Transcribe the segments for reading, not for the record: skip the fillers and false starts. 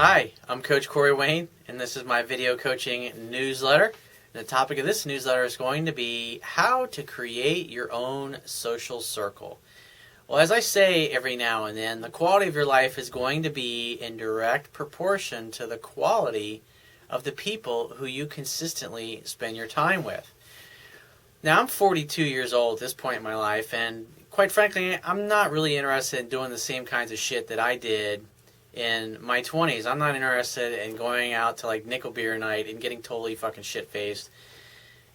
Hi, I'm Coach Corey Wayne, and this is my video coaching newsletter. And the topic of this newsletter is going to be how to create your own social circle. Well, as I say every now and then, the quality of your life is going to be in direct proportion to the quality of the people who you consistently spend your time with. Now, I'm 42 years old at this point in my life, and quite frankly, I'm not really interested in doing the same kinds of shit that I did in my 20s. I'm not interested in going out to like nickel beer night and getting totally fucking shit-faced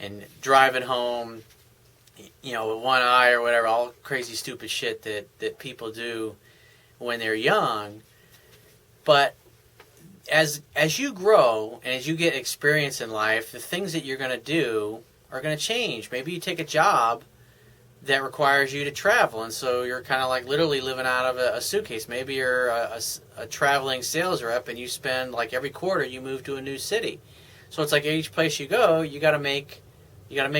and driving home, with one eye or whatever, all crazy stupid shit that people do when they're young. But as you grow and as you get experience in life, the things that you're going to do are going to change. Maybe you take a job that requires you to travel, and so you're kind of like literally living out of a suitcase. Maybe you're a traveling sales rep, and you spend like every quarter you move to a new city. So it's like each place you go, you got to make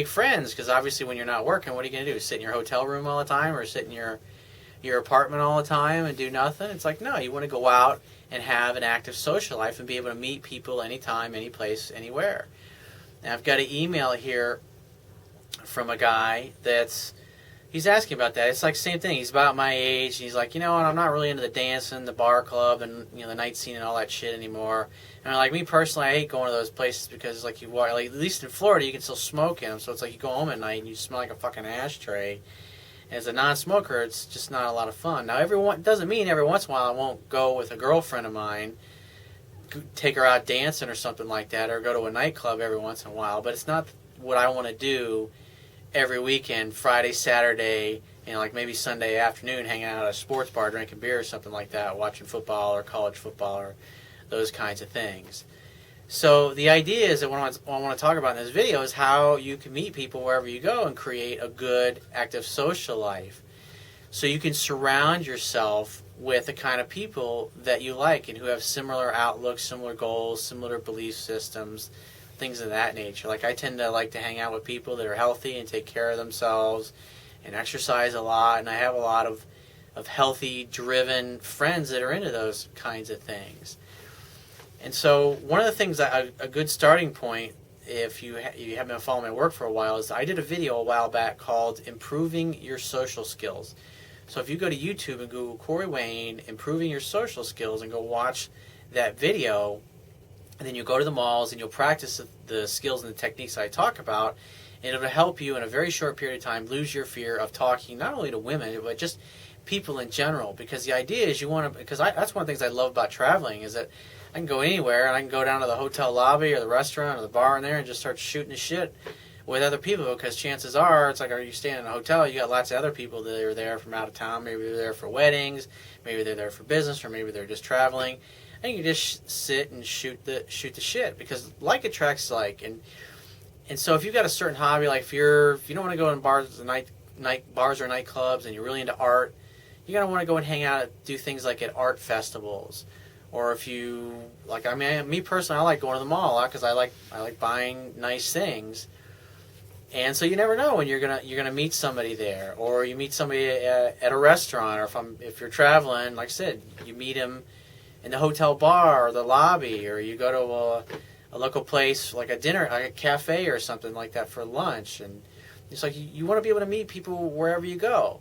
friends, because obviously when you're not working, what are you going to do? Sit in your hotel room all the time, or sit in your apartment all the time and do nothing? It's like, no, you want to go out and have an active social life and be able to meet people anytime, any place, anywhere. Now I've got an email here from a guy he's asking about that. It's like the same thing. He's about my age. And he's like, I'm not really into the dancing, the bar club, and the night scene and all that shit anymore. And like me personally, I hate going to those places because like at least in Florida, you can still smoke in them. So it's like you go home at night and you smell like a fucking ashtray. And as a non-smoker, it's just not a lot of fun. Now, doesn't mean every once in a while I won't go with a girlfriend of mine, take her out dancing or something like that, or go to a nightclub every once in a while. But it's not what I want to do every weekend, Friday, Saturday, like maybe Sunday afternoon, hanging out at a sports bar, drinking beer or something like that, watching football or college football or those kinds of things. So the idea is that what I want to talk about in this video is how you can meet people wherever you go and create a good, active social life. So you can surround yourself with the kind of people that you like and who have similar outlooks, similar goals, similar belief systems, things of that nature. Like I tend to like to hang out with people that are healthy and take care of themselves and exercise a lot, and I have a lot of healthy, driven friends that are into those kinds of things. And so one of the things that a good starting point, if you haven't been following my work for a while, is I did a video a while back called Improving Your Social Skills. So if you go to YouTube and Google Corey Wayne, Improving Your Social Skills, and go watch that video, and then you'll go to the malls and you'll practice the skills and the techniques I talk about, and it'll help you in a very short period of time lose your fear of talking not only to women, but just people in general. Because the idea is that's one of the things I love about traveling, is that I can go anywhere and I can go down to the hotel lobby or the restaurant or the bar in there and just start shooting the shit with other people, because chances are, it's like, are you staying in a hotel? You got lots of other people that are there from out of town. Maybe they're there for weddings, maybe they're there for business, or maybe they're just traveling. And you can just sit and shoot the shit, because like attracts like. And so if you've got a certain hobby, like if you don't want to go in bars or nightclubs, and you're really into art, you're gonna want to go and hang out, do things like at art festivals. Or if you like, me personally, I like going to the mall a lot because I like buying nice things. And so you never know when you're gonna meet somebody there, or you meet somebody at a restaurant, or if you're traveling, like I said, you meet them in the hotel bar or the lobby, or you go to a local place like a dinner, like a cafe or something like that for lunch. And it's like you want to be able to meet people wherever you go.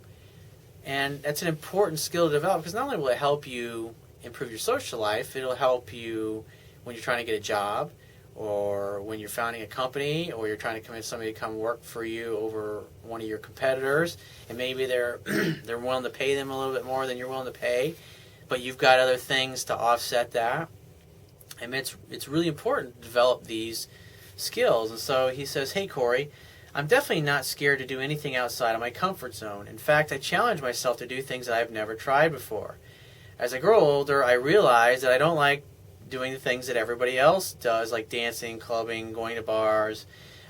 And that's an important skill to develop, because not only will it help you improve your social life, it'll help you when you're trying to get a job, or when you're founding a company, or you're trying to convince somebody to come work for you over one of your competitors, and maybe they're willing to pay them a little bit more than you're willing to pay, but you've got other things to offset that. And it's really important to develop these skills. And so he says, hey Corey, I'm definitely not scared to do anything outside of my comfort zone. In fact, I challenge myself to do things that I've never tried before. As I grow older, I realize that I don't like doing the things that everybody else does, like dancing, clubbing, going to bars.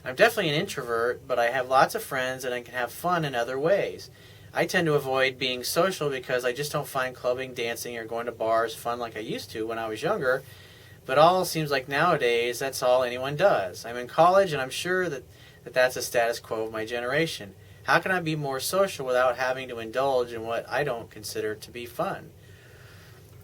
I'm definitely an introvert, but I have lots of friends and I can have fun in other ways. I tend to avoid being social because I just don't find clubbing, dancing, or going to bars fun like I used to when I was younger. But all seems like nowadays that's all anyone does. I'm in college, and I'm sure that's the status quo of my generation. How can I be more social without having to indulge in what I don't consider to be fun?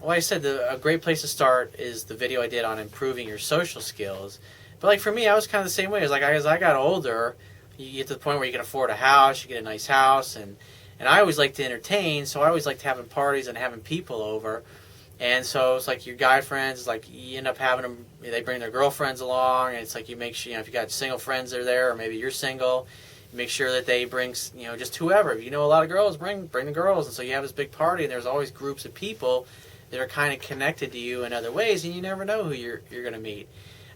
Well, like I said, a great place to start is the video I did on improving your social skills. But like for me, I was kind of the same way. As I got older, you get to the point where you can afford a house, you get a nice house, and I always liked to entertain, so I always liked having parties and having people over. And so it's like your guy friends, like you end up having them, they bring their girlfriends along, and it's like you make sure, if you got single friends that are there, or maybe you're single, you make sure that they bring, just whoever. If you know a lot of girls, bring the girls. And so you have this big party, and there's always groups of people that are kind of connected to you in other ways, and you never know who you're going to meet.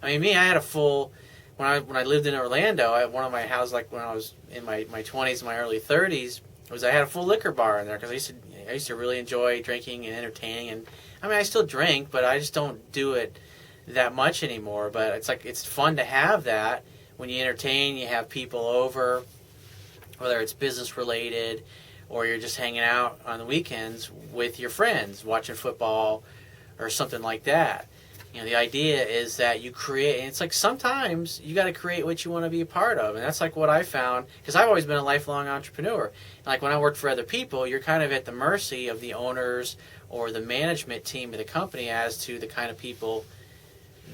I mean, me, I had a full, when I lived in Orlando, one of my houses, like when I was in my 20s, my early 30s, I had a full liquor bar in there because I used to really enjoy drinking and entertaining. And I mean, I still drink, but I just don't do it that much anymore. But it's fun to have that when you entertain, you have people over, whether it's business related or you're just hanging out on the weekends with your friends, watching football or something like that. The idea is that you create, and it's like sometimes you got to create what you want to be a part of, and that's like what I found, because I've always been a lifelong entrepreneur. Like when I worked for other people, you're kind of at the mercy of the owners or the management team of the company as to the kind of people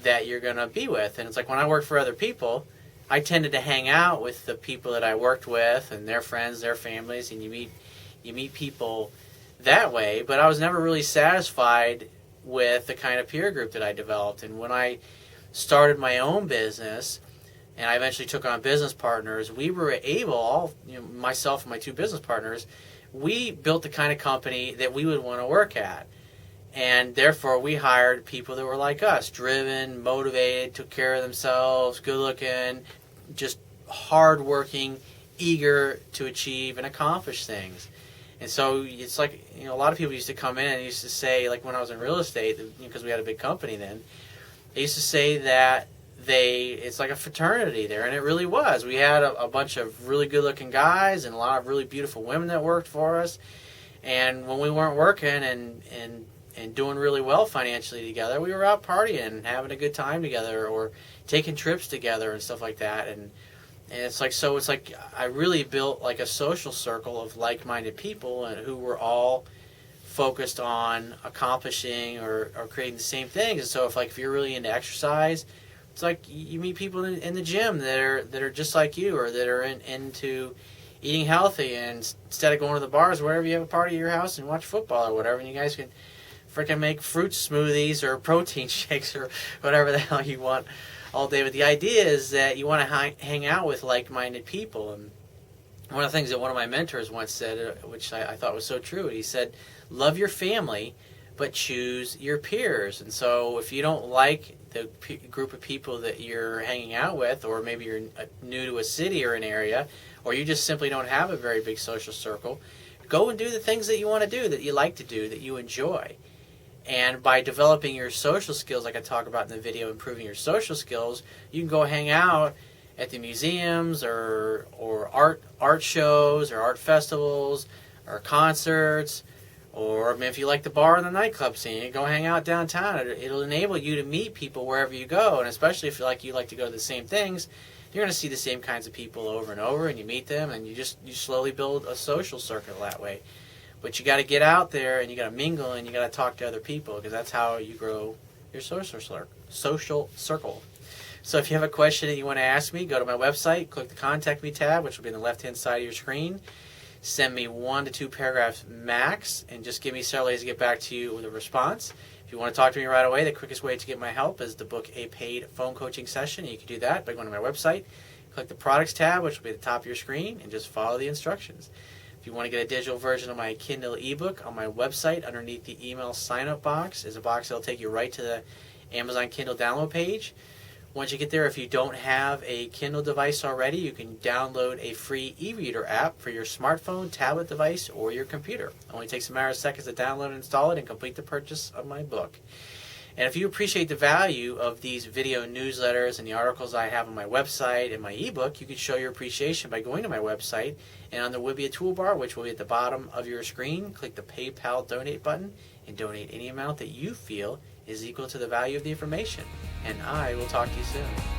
that you're going to be with. And it's like when I worked for other people, I tended to hang out with the people that I worked with and their friends, their families, and you meet people that way, but I was never really satisfied with the kind of peer group that I developed. And when I started my own business and I eventually took on business partners, we were able, myself and my two business partners, we built the kind of company that we would want to work at. And therefore we hired people that were like us, driven, motivated, took care of themselves, good looking, just hardworking, eager to achieve and accomplish things. And so it's like, a lot of people used to come in and used to say, like when I was in real estate, because we had a big company then, they used to say that it's like a fraternity there, and it really was. We had a bunch of really good-looking guys and a lot of really beautiful women that worked for us. And when we weren't working and doing really well financially together, we were out partying and having a good time together or taking trips together and stuff like that. And it's like I really built like a social circle of like-minded people and who were all focused on accomplishing or creating the same things. And so if you're really into exercise, it's like you meet people in the gym that are just like you, or that are into eating healthy, and instead of going to the bars, wherever you have a party at your house and watch football or whatever, and you guys can freaking make fruit smoothies or protein shakes or whatever the hell you want all day. But the idea is that you want to hang out with like-minded people. And one of the things that one of my mentors once said, which I thought was so true, he said, love your family, but choose your peers. And so if you don't like the group of people that you're hanging out with, or maybe you're new to a city or an area, or you just simply don't have a very big social circle, go and do the things that you want to do, that you like to do, that you enjoy. And by developing your social skills, like I talk about in the video, improving your social skills, you can go hang out at the museums or art shows or art festivals or concerts, or if you like the bar and the nightclub scene, go hang out downtown. It'll enable you to meet people wherever you go, and especially if you like to go to the same things, you're going to see the same kinds of people over and over, and you meet them, and you slowly build a social circle that way. But you got to get out there, and you got to mingle, and you got to talk to other people, because that's how you grow your social circle. So if you have a question that you want to ask me, go to my website, click the Contact Me tab, which will be on the left-hand side of your screen. Send me 1 to 2 paragraphs max, and just give me several days to get back to you with a response. If you want to talk to me right away, the quickest way to get my help is to book a paid phone coaching session. You can do that by going to my website, click the Products tab, which will be at the top of your screen, and just follow the instructions. If you want to get a digital version of my Kindle ebook, on my website, underneath the email sign-up box, is a box that will take you right to the Amazon Kindle download page. Once you get there, if you don't have a Kindle device already, you can download a free e-reader app for your smartphone, tablet device, or your computer. It only takes a matter of seconds to download and install it and complete the purchase of my book. And if you appreciate the value of these video newsletters and the articles I have on my website and my ebook, you can show your appreciation by going to my website, and on the Wibbia toolbar, which will be at the bottom of your screen, click the PayPal donate button and donate any amount that you feel is equal to the value of the information. And I will talk to you soon.